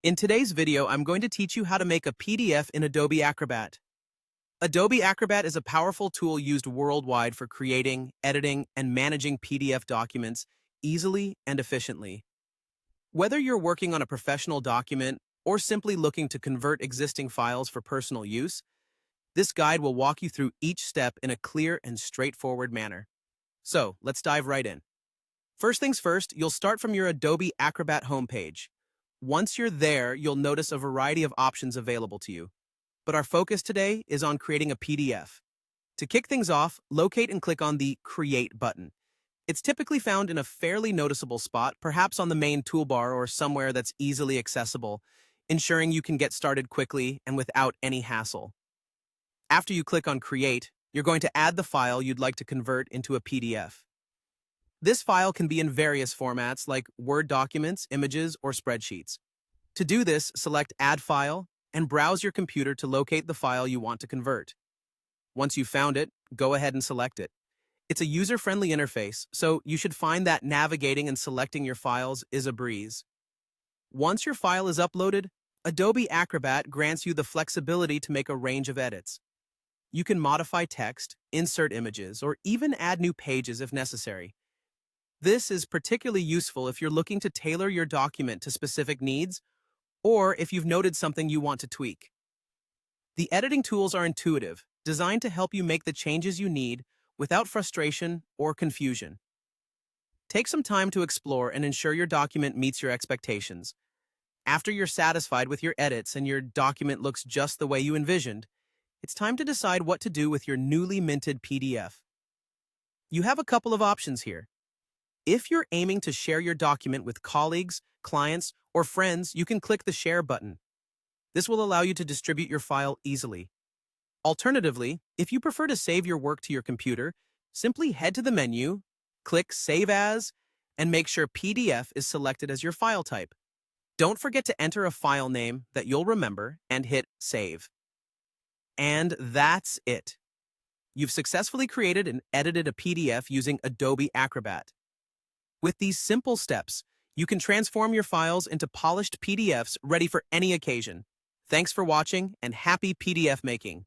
In today's video, I'm going to teach you how to make a PDF in Adobe Acrobat. Adobe Acrobat is a powerful tool used worldwide for creating, editing, and managing PDF documents easily and efficiently. Whether you're working on a professional document or simply looking to convert existing files for personal use, this guide will walk you through each step in a clear and straightforward manner. So, let's dive right in. First things first, you'll start from your Adobe Acrobat homepage. Once you're there, you'll notice a variety of options available to you. But our focus today is on creating a PDF. To kick things off, locate and click on the Create button. It's typically found in a fairly noticeable spot, perhaps on the main toolbar or somewhere that's easily accessible, ensuring you can get started quickly and without any hassle. After you click on Create, you're going to add the file you'd like to convert into a PDF. This file can be in various formats like Word documents, images, or spreadsheets. To do this, select Add File and browse your computer to locate the file you want to convert. Once you've found it, go ahead and select it. It's a user-friendly interface, so you should find that navigating and selecting your files is a breeze. Once your file is uploaded, Adobe Acrobat grants you the flexibility to make a range of edits. You can modify text, insert images, or even add new pages if necessary. This is particularly useful if you're looking to tailor your document to specific needs or if you've noted something you want to tweak. The editing tools are intuitive, designed to help you make the changes you need without frustration or confusion. Take some time to explore and ensure your document meets your expectations. After you're satisfied with your edits and your document looks just the way you envisioned, it's time to decide what to do with your newly minted PDF. You have a couple of options here. If you're aiming to share your document with colleagues, clients, or friends, you can click the Share button. This will allow you to distribute your file easily. Alternatively, if you prefer to save your work to your computer, simply head to the menu, click Save As, and make sure PDF is selected as your file type. Don't forget to enter a file name that you'll remember and hit Save. And that's it. You've successfully created and edited a PDF using Adobe Acrobat. With these simple steps, you can transform your files into polished PDFs ready for any occasion. Thanks for watching and happy PDF making!